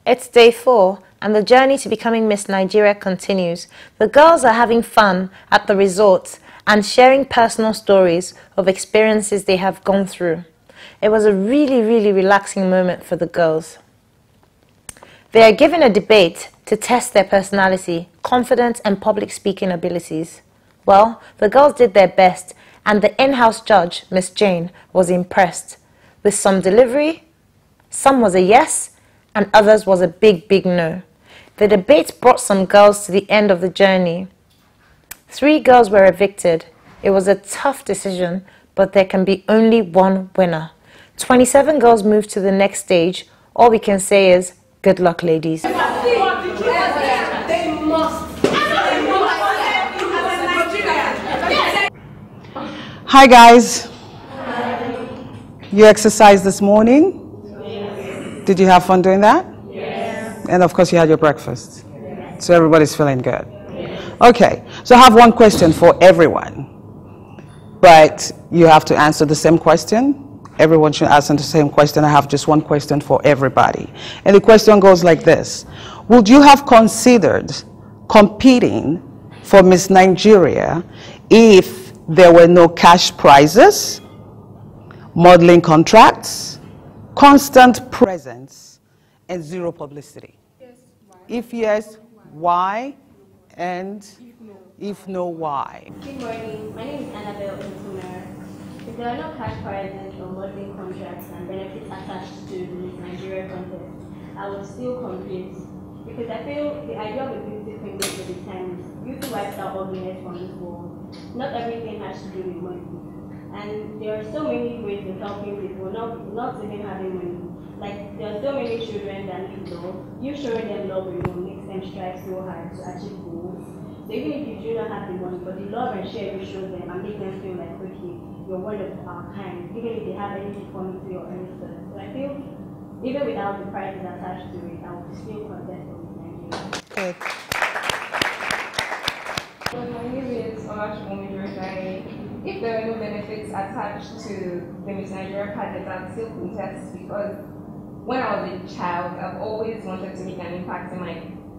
It's day 4, and the journey to becoming Miss Nigeria continues. The girls are having fun at the resort and sharing personal stories of experiences they have gone through. It was a really relaxing moment for the girls. They are given a debate to test their personality, confidence and public speaking abilities. Well, the girls did their best, and the in-house judge, Miss Jane, was impressed. With some delivery, some was a yes, and others was a big no. The debate brought some girls to the end of the journey. 3 girls were evicted. It was a tough decision, but there can be only one winner. 27 girls moved to the next stage. All we can say is, good luck, ladies. Hi guys. You exercised this morning? Yes. Did you have fun doing that? Yes. And of course you had your breakfast. Yes. So everybody's feeling good. Yes. Okay, so I have one question for everyone. But you have to answer the same question. Everyone should answer the same question. I have just one question for everybody. And the question goes like this. Would you have considered competing for Miss Nigeria if there were no cash prizes, modeling contracts, constant presence, and 0 publicity? Yes. If yes, why? And if no, why? Good morning. My name is Annabelle Ogunro. If there are no cash prizes or modeling contracts and benefits attached to the Miss Nigeria contest, I would still compete, because I feel the idea of a beauty queen most of the time is beauty wipes out ugliness from this world. Not everything has to do with money. And there are so many ways of helping people, not even having money. Like, there are so many children that need love. You showing them love alone makes them strive so hard to achieve goals. So even if you do not have the money, but the love and share you show them and make them feel like, okay, you're one of our kind, even if they have any deformity or anything. So I feel, even without the prizes attached to it, I would still contest for Miss Nigeria. Okay. My name is Olashimomi Jordan. If there are no benefits attached to the Miss Nigeria pageant, I would still contest, because when I was a child, I've always wanted to make an impact in my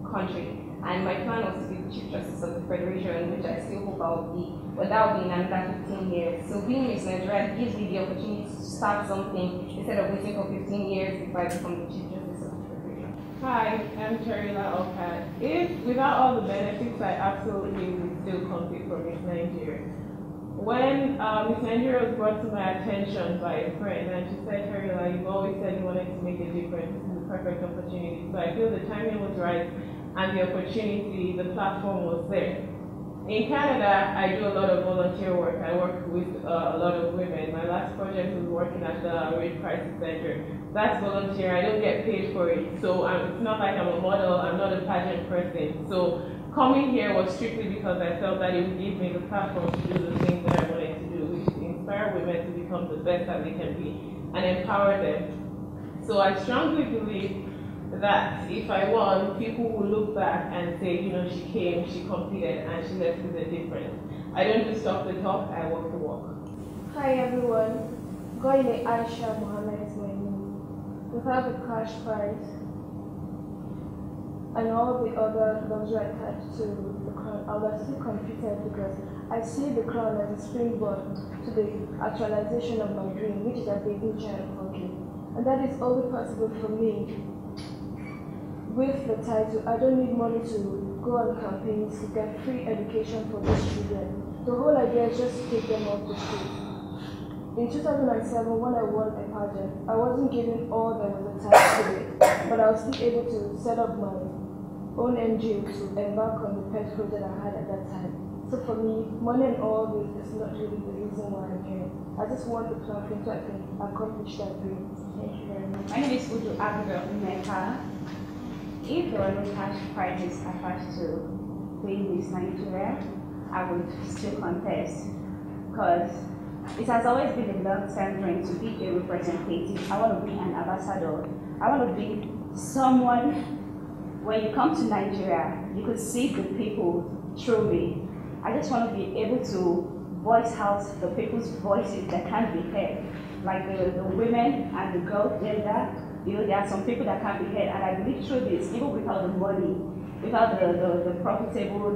country. And my plan was to be the Chief Justice of the Federation, which I still hope I will be, but that will be in another 15 years. So being Miss Nigeria gives me the opportunity to start something instead of waiting for 15 years before I become the Chief Justice of the Federation. Hi, I'm Charila Okat. If without all the benefits, I absolutely would still compete for Miss Nigeria. When Miss Nigeria was brought to my attention by a friend, and she said, Charila, you've always said you wanted to make a difference. This is the perfect opportunity. So I feel the timing was right, and the opportunity, the platform was there. In Canada, I do a lot of volunteer work. I work with a lot of women. My last project was working at the Rape Crisis Center. That's volunteer. I don't get paid for it. So it's not like I'm a model. I'm not a pageant person. So coming here was strictly because I felt that it would give me the platform to do the things that I wanted to do, which is inspire women to become the best that they can be and empower them. So I strongly believe that if I won, people will look back and say, you know, she came, she competed, and she left with a difference. I don't just talk the talk, I walk the walk. Hi everyone, Goyle Aisha Mohammed is my name. Without the cash prize and all the other luxury attached to the crown, I would have still competed, because I see the crown as a springboard to the actualization of my dream, which is a baby child country. And that is only possible for me with the title. I don't need money to go on campaigns to get free education for these children. The whole idea is just to take them off the street. In 2007, when I won a pageant, I wasn't given all that was attached to it, but I was still able to set up my own NGO to embark on the pet project I had at that time. So for me, money and all this is not really the reason why I'm here. I just want the platform so I can accomplish that dream. Thank you very much. My name is Udu Abigail Umeka. If there were no cash prizes attached to playing Miss Nigeria, I would still contest, because it has always been a long-term dream to be a representative. I want to be an ambassador. I want to be someone, when you come to Nigeria, you could see the people through me. I just want to be able to voice out the people's voices that can't be heard. like the women and the girl gender. There are some people that can't be heard, and I believe through this, even without the money, without the profitable,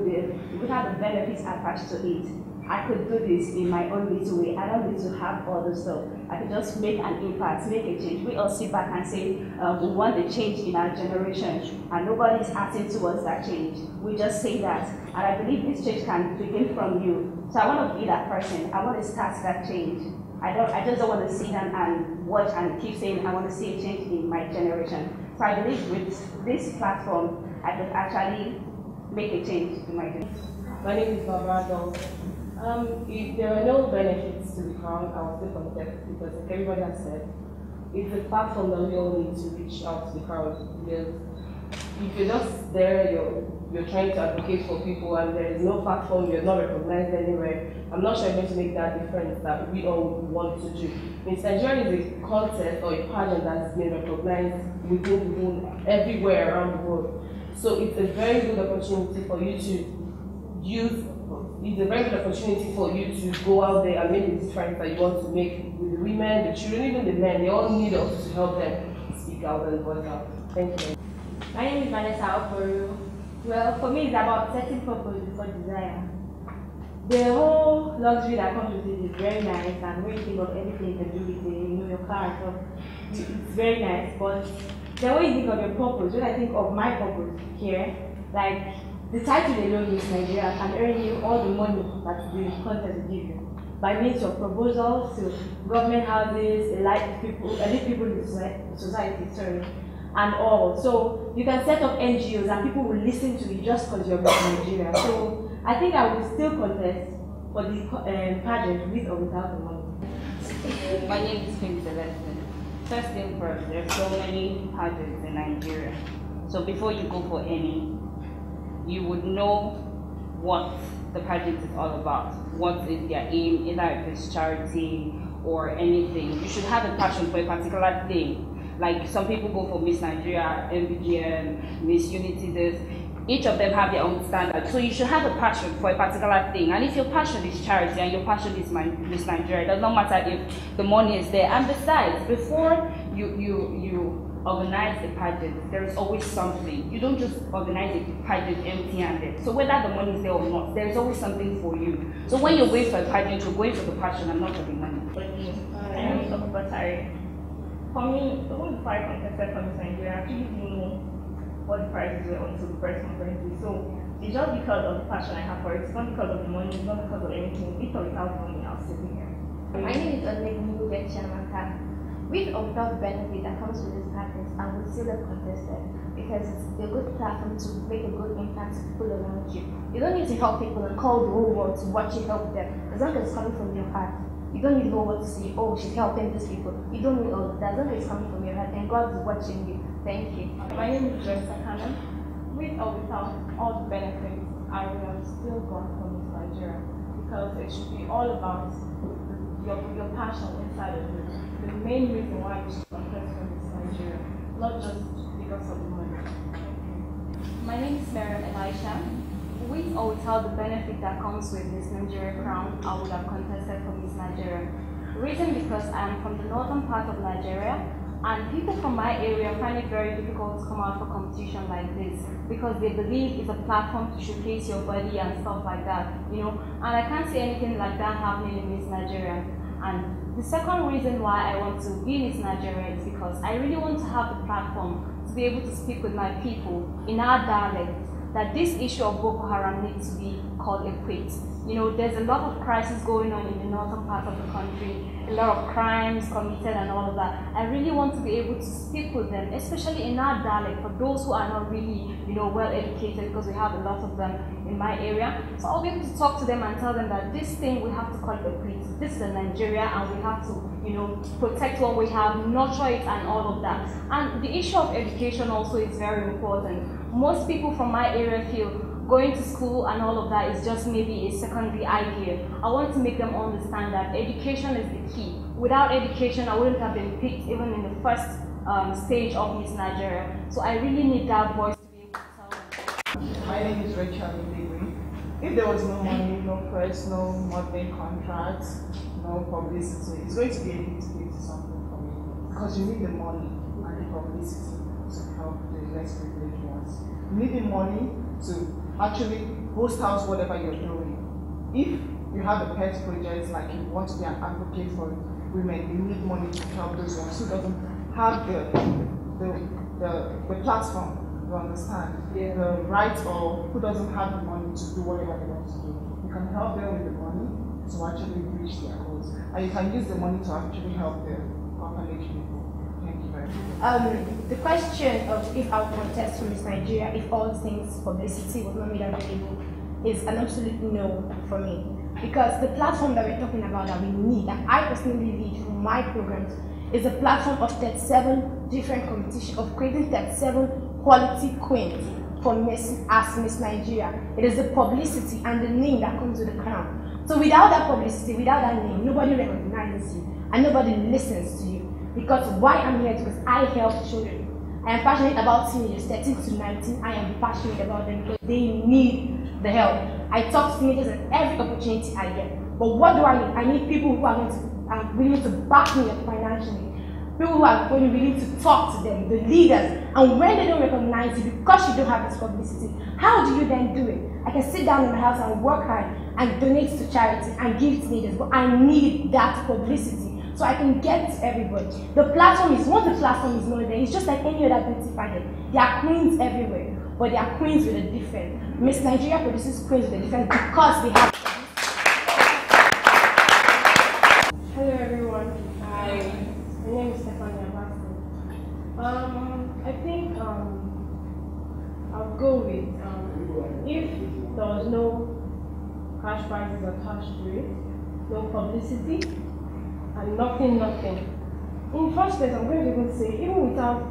without the benefits attached to it, I could do this in my own little way. I don't need to have all the stuff. I could just make an impact, make a change. We all sit back and say, we want the change in our generation, and nobody is acting towards that change. We just say that, and I believe this change can begin from you. So I want to be that person. I want to start that change. I just don't want to sit down and watch and keep saying, I want to see a change in my generation. So I believe with this platform, I could actually make a change in my generation. My name is Barbara Dong. If there are no benefits to the crown, I will still contest because, like everybody has said, it's a platform that we all need to reach out to the crowd. Because if you're just there, you're trying to advocate for people, and there is no platform, you're not recognized anywhere, I'm not sure you're going to make that difference that we all want to do. Miss Nigeria is a contest or a pageant that's been recognized within the world, everywhere around the world. So it's a very good opportunity for you to use. It's a very good opportunity for you to go out there and make the difference that you want to make with the women, the children, even the men. They all need us to help them speak out and voice out. Thank you. My name is Vanessa Ogunro. Well, for me, it's about setting purpose before desire. The whole luxury that comes with it is very nice, and when you think of everything you can do with it, your car and stuff, it's very nice. But then when you think of your purpose, when I think of my purpose here, like the title alone is Nigeria can earn you all the money that the contest will give you by means of proposals to government houses, elite people in the society, and all. So you can set up NGOs and people will listen to you just because you're from Nigeria. So I think I will still contest for the pageant with or without the money. My name is Kim Celeste. First thing first, there are so many pageants in Nigeria. So before you go for any, you would know what the pageant is all about, what is their aim, either if it's charity or anything. You should have a passion for a particular thing. Like some people go for Miss Nigeria, MBGM, Miss Unity, each of them have their own standard. So you should have a passion for a particular thing. And if your passion is charity and your passion is Miss Nigeria, it does not matter if the money is there. And besides, before you organize a pageant, there is always something. You don't just organize a pageant empty-handed. So whether the money is there or not, there is always something for you. So when you're going for a pageant, you're going for the passion and not for the money. For me, even before I contested for Miss Nigeria, I actually didn't know what the prizes were until the press conferences. So it's just because of the passion I have for it. It's not because of the money, it's not because of anything. With or without money, I'll sit here. My name is Ogunro with or without the benefit that comes with this package, I would still have contested because it's a good platform to make a good impact to people around you. You don't need to help people and call the whole world to watch you help them. As long as it's coming from your heart. You don't need to know what to say, oh, she's helping these people. You don't need all of that. As long as it's coming from your heart and God is watching you. Thank you. My name is Joyce Sakana. With or without all the benefits, I would have still gone for Miss Nigeria because it should be all about your passion inside of you. The main reason why you should contest for Miss Nigeria, not just because of the money. My name is Miriam Elisha. With or without the benefit that comes with Miss Nigeria crown, I would have contested for Miss Nigeria. Reason because I am from the northern part of Nigeria, and people from my area find it very difficult to come out for competition like this because they believe it's a platform to showcase your body and stuff like that, And I can't see anything like that happening in Miss Nigeria. And the second reason why I want to be Miss Nigeria is because I really want to have the platform to be able to speak with my people in our dialect, that this issue of Boko Haram needs to be called a quit. There's a lot of crisis going on in the northern part of the country, a lot of crimes committed and all of that. I really want to be able to speak with them, especially in our dialect, for those who are not really, well educated, because we have a lot of them in my area. So I'll be able to talk to them and tell them that this thing we have to call it a quit. This is a Nigeria and we have to, protect what we have, nurture it and all of that. And the issue of education also is very important. Most people from my area feel going to school and all of that is just maybe a secondary idea. I want to make them understand that education is the key. Without education, I wouldn't have been picked even in the first stage of Miss Nigeria. So I really need that voice to be able to tell them. My name is Rachel Ilegwe. If there was no money, no press, no modeling contracts, no no publicity, it's going to be a bit something for me because you need the money and the publicity to help the less privileged ones. You need the money to actually host house whatever you're doing. If you have a pet project, like you want to be an advocate for women, you need money to help those ones who doesn't have the platform, you understand, the right, or who doesn't have the money to do whatever they want to do. You can help them with the money to actually reach their goals. And you can use the money to actually help the orphanage people. Thank you very much. The question of if I would contest for Miss Nigeria, if all things publicity was not made available, is an absolute no for me. Because the platform that we're talking about that we need, that I personally lead from my programs, is a platform of 37 different competitions, of creating 37 quality queens for Miss Nigeria. It is the publicity and the name that comes with the crown. So without that publicity, without that name, nobody recognizes you and nobody listens to you. Because why I'm here is because I help children. I am passionate about teenagers, 13 to 19. I am passionate about them because they need the help. I talk to teenagers at every opportunity I get. But what do I need? I need people who are willing to back me up financially. People who are willing to talk to them, the leaders. And when they don't recognize you because you don't have this publicity, how do you then do it? I can sit down in my house and work hard and donate to charity and give to teenagers, but I need that publicity so I can get to everybody. The platform is, once the platform is not there, it's just like any other beauty pageant. There are queens everywhere, but there are queens with a difference. Miss Nigeria produces queens with a difference because they have. Hello everyone. Hi. My name is Stephanie Abasi. I think I'll go with if there was no cash prizes attached to it, no publicity, and nothing. In the first place, I'm going to even say, even without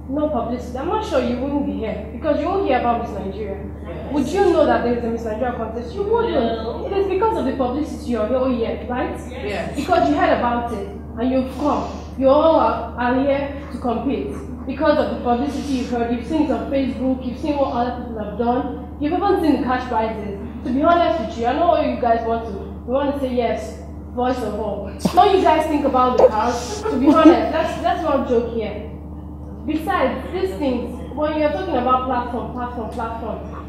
no publicity, I'm not sure you wouldn't be here because you won't hear about Miss Nigeria. Yes. Would you know that there is a Miss Nigeria contest? You wouldn't. No. It is because of the publicity you're here, right? Yes. Because you heard about it and you've come. You all are here to compete because of the publicity you've heard. You've seen it on Facebook, you've seen what other people have done, you've even seen the cash prizes. To be honest with you, I know what you guys want to. You want to say yes, voice of all. Don't you guys think about the cars? To be honest, that's not a joke here. Besides, these things, when you're talking about platform,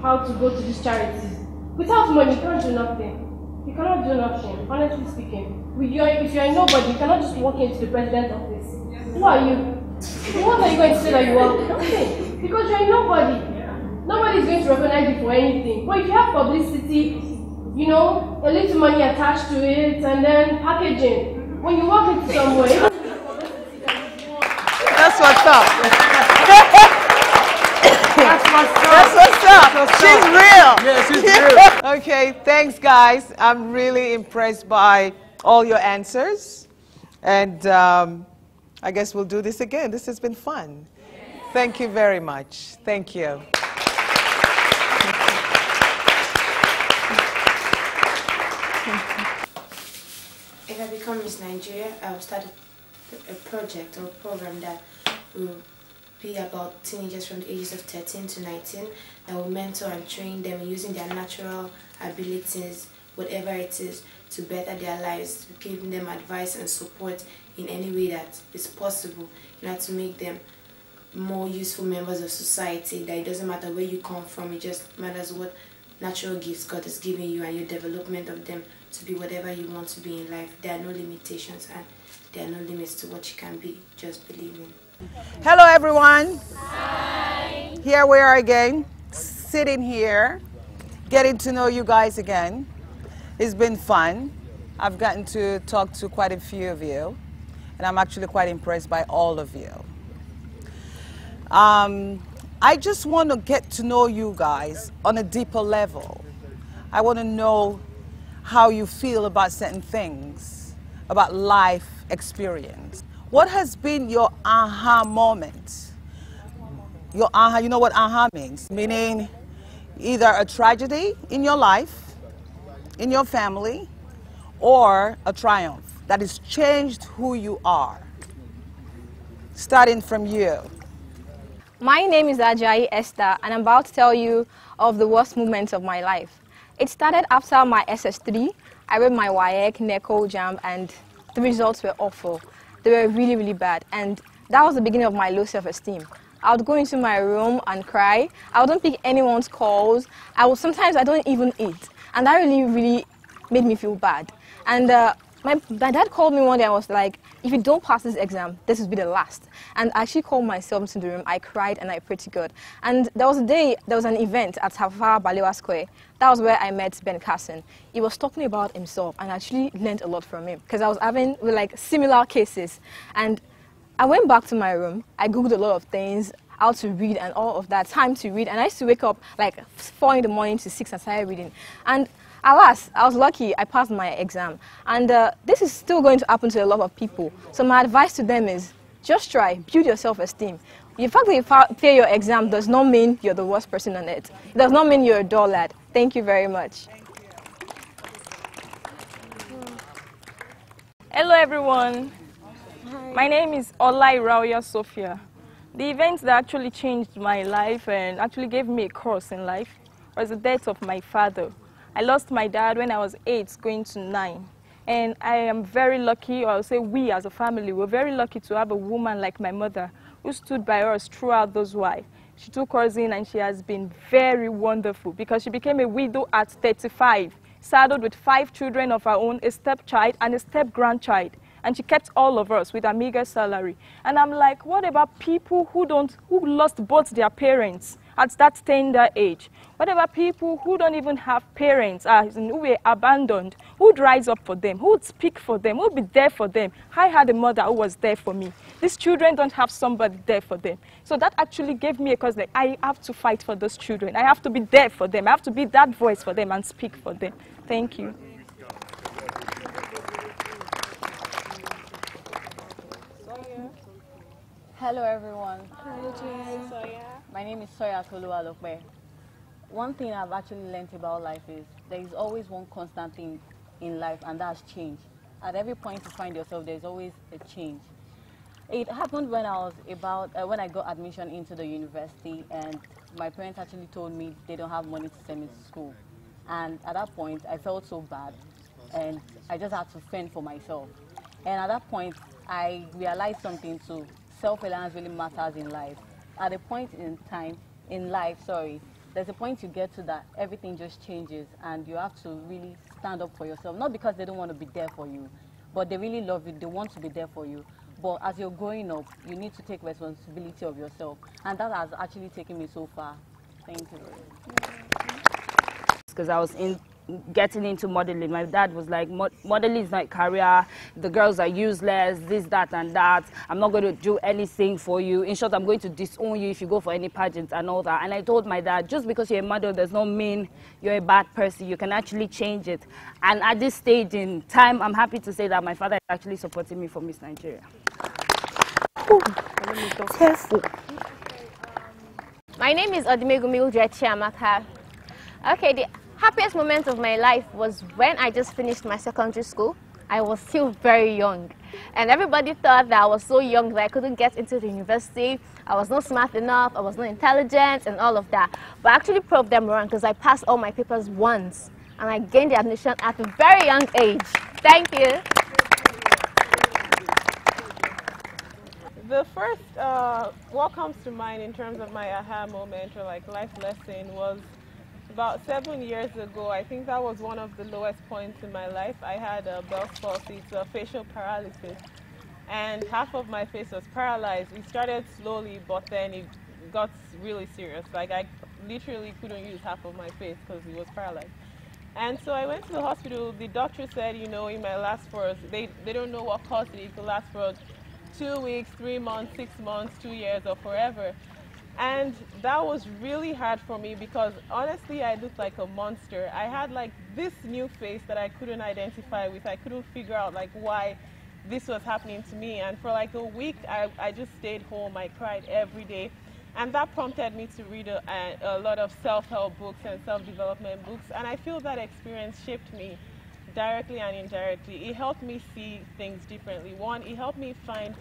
how to go to these charities, without money, you can't do nothing. You cannot do nothing, honestly speaking. If you're nobody, you cannot just walk into the president's office. Who are you? What are you going to say that you are? Nothing. Because you're nobody. Nobody is going to recognize you for anything. But if you have publicity, you know, a little money attached to it, and then packaging, when you walk into somewhere, that's what's up. That's what's up. She's real. Yeah, she's real. Okay, thanks guys. I'm really impressed by all your answers. And I guess we'll do this again. This has been fun. Thank you very much. Thank you. If I become Miss Nigeria, I'll start a project or program that will be about teenagers from the ages of 13 to 19 that will mentor and train them using their natural abilities, whatever it is, to better their lives, giving them advice and support in any way that is possible, in order to make them more useful members of society, that it doesn't matter where you come from, it just matters what natural gifts God has given you and your development of them to be whatever you want to be in life. There are no limitations and there are no limits to what you can be, just believe in. Hello everyone. Hi. Here we are again, sitting here, getting to know you guys again. It's been fun. I've gotten to talk to quite a few of you, and I'm actually quite impressed by all of you. I just want to get to know you guys on a deeper level. I want to know how you feel about certain things, about life experience. What has been your aha moment? Your aha, you know what aha means? Meaning either a tragedy in your life, in your family, or a triumph that has changed who you are. Starting from you. My name is Ajayi Esther, and I'm about to tell you of the worst moments of my life. It started after my SS3. I read my WAEC, NECO, JAMB, and the results were awful. They were really, really bad. And that was the beginning of my low self-esteem. I would go into my room and cry. I wouldn't pick anyone's calls. Sometimes I don't even eat. And that really, really made me feel bad. And my dad called me one day and was like, if you don't pass this exam, this will be the last. And I actually called myself into the room. I cried and I prayed to God. And there was an event at Tafawa Balewa Square. That was where I met Ben Carson. He was talking about himself and I actually learned a lot from him because I was having like similar cases. And I went back to my room. I Googled a lot of things, how to read and all of that, time to read. And I used to wake up like 4 in the morning to 6 and start reading. And alas, I was lucky, I passed my exam. And this is still going to happen to a lot of people. So my advice to them is, just try, build your self-esteem. The fact that you fail your exam does not mean you're the worst person on earth. It does not mean you're a dull lad. Thank you very much. Hello everyone. Hi. My name is Olai Rauya Sophia. The event that actually changed my life and actually gave me a course in life was the death of my father. I lost my dad when I was 8, going to 9. And I am very lucky, or I'll say we as a family, we're very lucky to have a woman like my mother who stood by us throughout those while. She took us in and she has been very wonderful because she became a widow at 35, saddled with 5 children of her own, a stepchild and a step-grandchild. And she kept all of us with a meager salary. And I'm like, what about people who lost both their parents at that tender age? What about people who don't even have parents, who were abandoned? Who would rise up for them? Who would speak for them? Who would be there for them? I had a mother who was there for me. These children don't have somebody there for them. So that actually gave me a cause that I have to fight for those children. I have to be there for them. I have to be that voice for them and speak for them. Thank you. Hello everyone. Hi, my name is Soya Toluwalope. One thing I've actually learned about life is there is always one constant thing in life, and that's change. At every point you find yourself, there's always a change. It happened when I was when I got admission into the university, and my parents actually told me they don't have money to send me to school. And at that point, I felt so bad, and I just had to fend for myself. And at that point, I realized something too. Self-reliance really matters in life. At a point in time, in life, there's a point you get to that everything just changes and you have to really stand up for yourself. Not because they don't want to be there for you, but they really love you, they want to be there for you. But as you're growing up, you need to take responsibility of yourself. And that has actually taken me so far. Thank you. Because I was getting into modeling. My dad was like, modeling is not a career, the girls are useless, this, that, and that. I'm not going to do anything for you. In short, I'm going to disown you if you go for any pageants and all that. And I told my dad, just because you're a model does not mean you're a bad person. You can actually change it. And at this stage in time, I'm happy to say that my father is actually supporting me for Miss Nigeria. Careful. My name is Odimegumi Chiamaka. Okay, the happiest moment of my life was when I just finished my secondary school. I was still very young, and everybody thought that I was so young that I couldn't get into the university. I was not smart enough, I was not intelligent, and all of that. But I actually proved them wrong because I passed all my papers once, and I gained the admission at a very young age. Thank you. The first, what comes to mind in terms of my aha moment or like life lesson was about 7 years ago. I think that was one of the lowest points in my life. I had a Bell's palsy, it's a facial paralysis, and half of my face was paralyzed. It started slowly, but then it got really serious. Like I literally couldn't use half of my face because it was paralyzed. And so I went to the hospital. The doctor said, you know, it might last for, they don't know what caused it. It could last for 2 weeks, 3 months, 6 months, 2 years, or forever. And that was really hard for me because honestly I looked like a monster. I had like this new face that I couldn't identify with. I couldn't figure out like why this was happening to me. And for like a week I just stayed home. I cried every day. And that prompted me to read a lot of self-help books and self-development books. And I feel that experience shaped me directly and indirectly. It helped me see things differently. One, it helped me find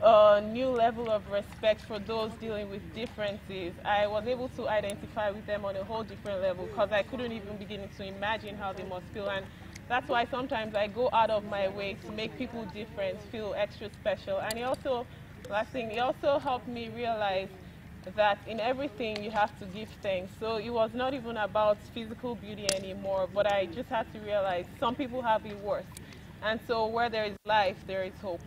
a new level of respect for those dealing with differences. I was able to identify with them on a whole different level because I couldn't even begin to imagine how they must feel. And That's why sometimes I go out of my way to make people different feel extra special. And it also, last thing, it also helped me realize that in everything you have to give thanks. So it was not even about physical beauty anymore, but I just had to realize some people have it worse. And so where there is life, there is hope.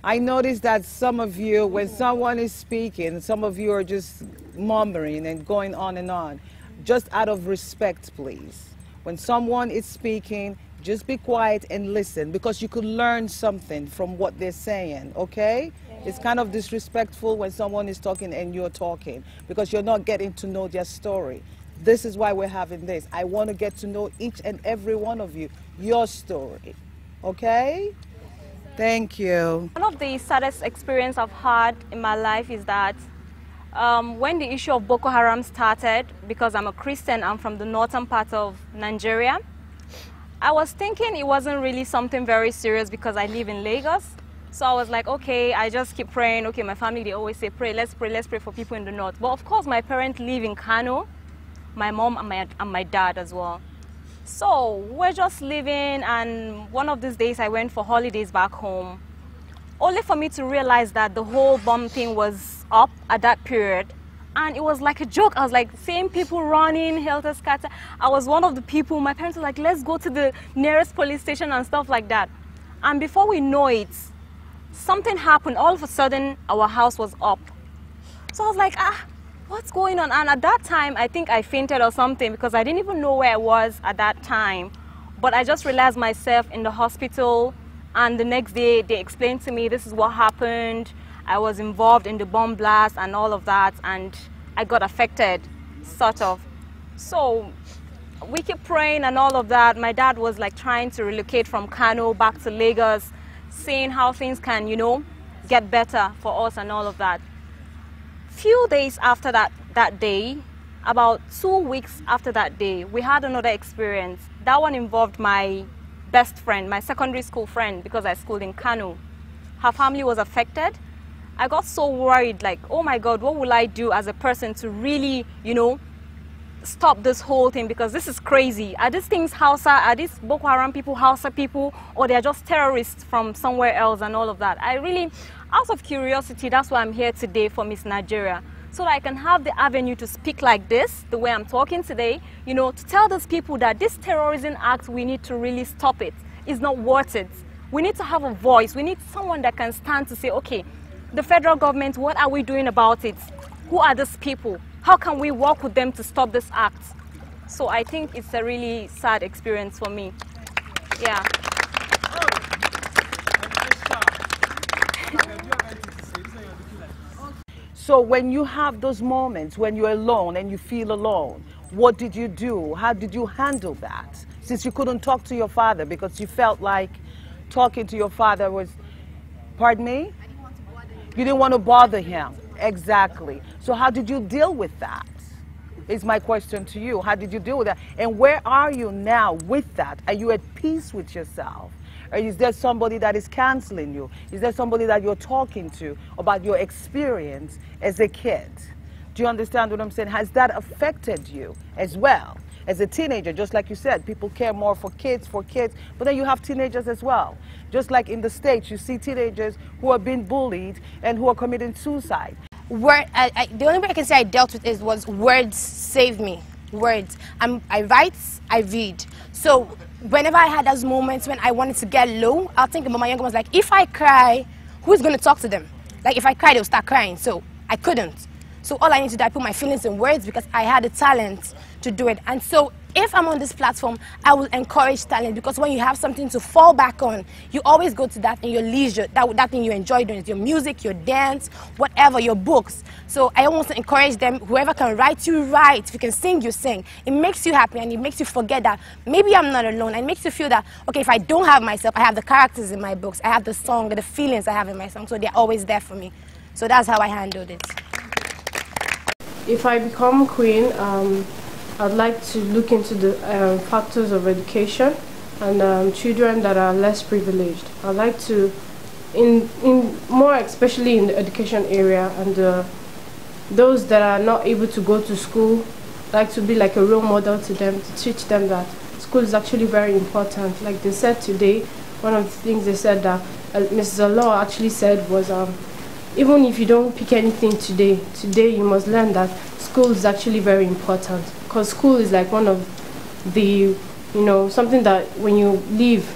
I noticed that some of you, when someone is speaking, some of you are just murmuring and going on and on. Just out of respect, please. When someone is speaking, just be quiet and listen, because you could learn something from what they're saying, okay? It's kind of disrespectful when someone is talking and you're talking, because you're not getting to know their story. This is why we're having this. I want to get to know each and every one of you, your story, okay? Thank you. One of the saddest experience I've had in my life is that when the issue of Boko Haram started, because I'm a Christian, I'm from the northern part of Nigeria, I was thinking it wasn't really something very serious because I live in Lagos. So I was like, okay, I just keep praying. Okay, my family, they always say, let's pray for people in the north. But of course, my parents live in Kano, my mom and my dad as well. So we're just living, and one of these days I went for holidays back home, only for me to realize that the whole bomb thing was up at that period. And it was like a joke. I was like seeing people running, helter-skelter. I was one of the people, my parents were like, let's go to the nearest police station and stuff like that. And before we know it, something happened. All of a sudden, our house was up. So I was like, what's going on? And at that time, I think I fainted or something, because I didn't even know where I was at that time. But I just realized myself in the hospital, and the next day they explained to me, this is what happened. I was involved in the bomb blast and all of that, and I got affected, sort of. So we keep praying and all of that. My dad was like trying to relocate from Kano back to Lagos, seeing how things can, you know, get better for us and all of that. Few days after that day, about 2 weeks after that day, we had another experience. That one involved my best friend, my secondary school friend, because I schooled in Kano. Her family was affected. I got so worried, like, oh my God, what will I do as a person to really, you know, stop this whole thing, because this is crazy. Are these things Hausa, are these Boko Haram people Hausa people, or they're just terrorists from somewhere else and all of that? I really, out of curiosity, that's why I'm here today for Miss Nigeria, so that I can have the avenue to speak like this, the way I'm talking today, you know, to tell those people that this terrorism act, we need to really stop it. It's not worth it. We need to have a voice. We need someone that can stand to say, okay, the federal government, what are we doing about it? Who are these people? How can we work with them to stop this act? So I think it's a really sad experience for me. Yeah. So when you have those moments, when you're alone and you feel alone, what did you do? How did you handle that? Since you couldn't talk to your father because you felt like talking to your father was, pardon me? You didn't want to bother him. Exactly. So how did you deal with that? Is my question to you. How did you deal with that? And where are you now with that? Are you at peace with yourself? Or is there somebody that is counseling you? Is there somebody that you're talking to about your experience as a kid? Do you understand what I'm saying? Has that affected you as well? As a teenager, just like you said, people care more for kids, but then you have teenagers as well. Just like in the States, you see teenagers who are being bullied and who are committing suicide. The only way I can say I dealt with was words saved me. Words. I write, I read. So whenever I had those moments when I wanted to get low, I'll think about my younger ones, like, if I cry, who's going to talk to them? Like, if I cry, they'll start crying. So I couldn't. So all I need to do, I put my feelings in words because I had the talent to do it. And so if I'm on this platform, I will encourage talent, because when you have something to fall back on, you always go to that in your leisure, that thing you enjoy doing, your music, your dance, whatever, your books. So I want to encourage them, whoever can write, you write. If you can sing, you sing. It makes you happy, and it makes you forget that maybe I'm not alone. And it makes you feel that, okay, if I don't have myself, I have the characters in my books, I have the song, the feelings I have in my song, so they're always there for me. So that's how I handled it. If I become queen, I'd like to look into the factors of education and children that are less privileged. I'd like to, in more especially in the education area, and those that are not able to go to school like to be like a role model to them, to teach them that school is actually very important. Like they said today, one of the things they said that Mrs. Allah actually said was, even if you don't pick anything today you must learn that school is actually very important, because school is like one of the, something that when you leave,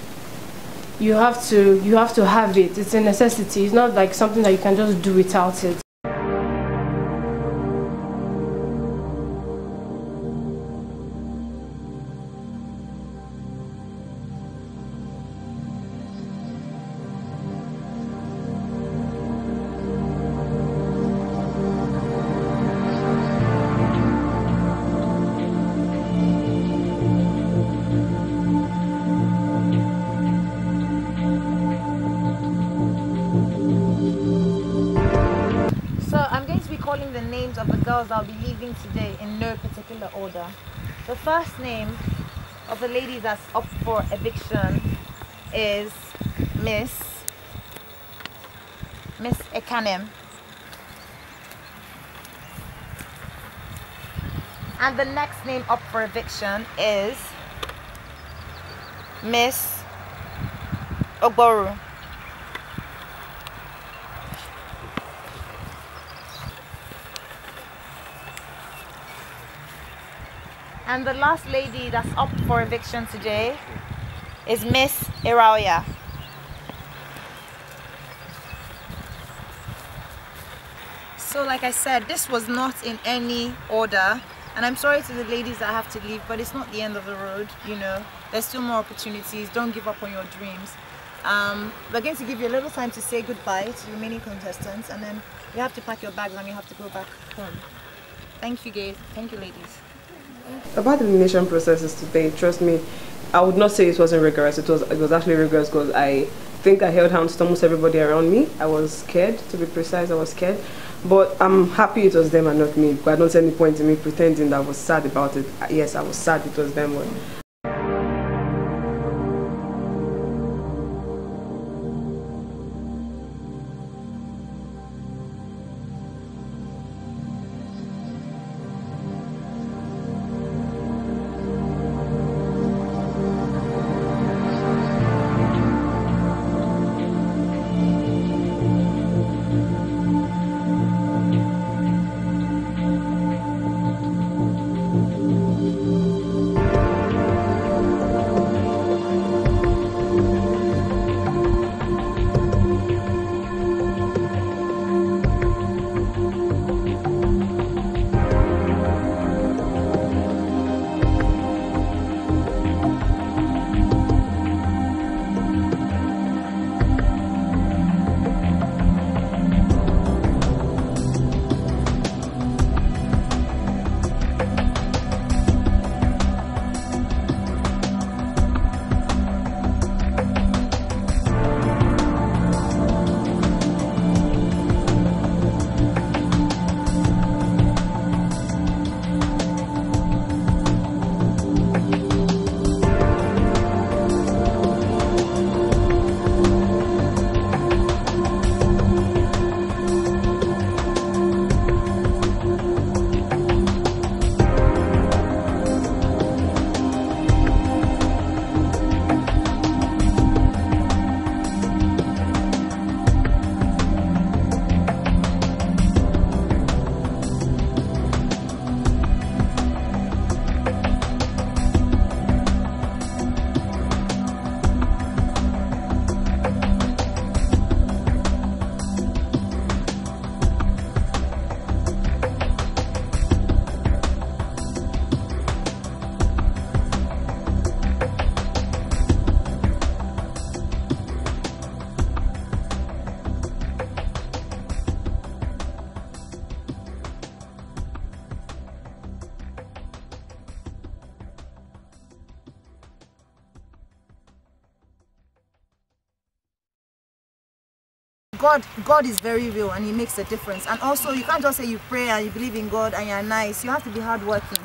you have to have it. It's a necessity. It's not like something that you can just do without it. Calling the names of the girls I'll be leaving today in no particular order. The first name of the lady that's up for eviction is Miss Ekanem. And the next name up for eviction is Miss Ogunro. And the last lady that's up for eviction today is Miss Iraoya. So like I said, this was not in any order. And I'm sorry to the ladies that have to leave, but it's not the end of the road, There's still more opportunities. Don't give up on your dreams. We're going to give you a little time to say goodbye to the remaining contestants, and then you have to pack your bags and you have to go back home. Thank you, guys. Thank you, ladies. About the elimination processes today, trust me, I would not say it wasn't rigorous. It was actually rigorous, because I think I held hands to almost everybody around me. I was scared, to be precise. I was scared, but I'm happy it was them and not me, because I don't see any point in me pretending that I was sad about it. Yes, I was sad it was them, but God is very real, and He makes a difference. And also, you can't just say you pray and you believe in God and you're nice. You have to be hardworking.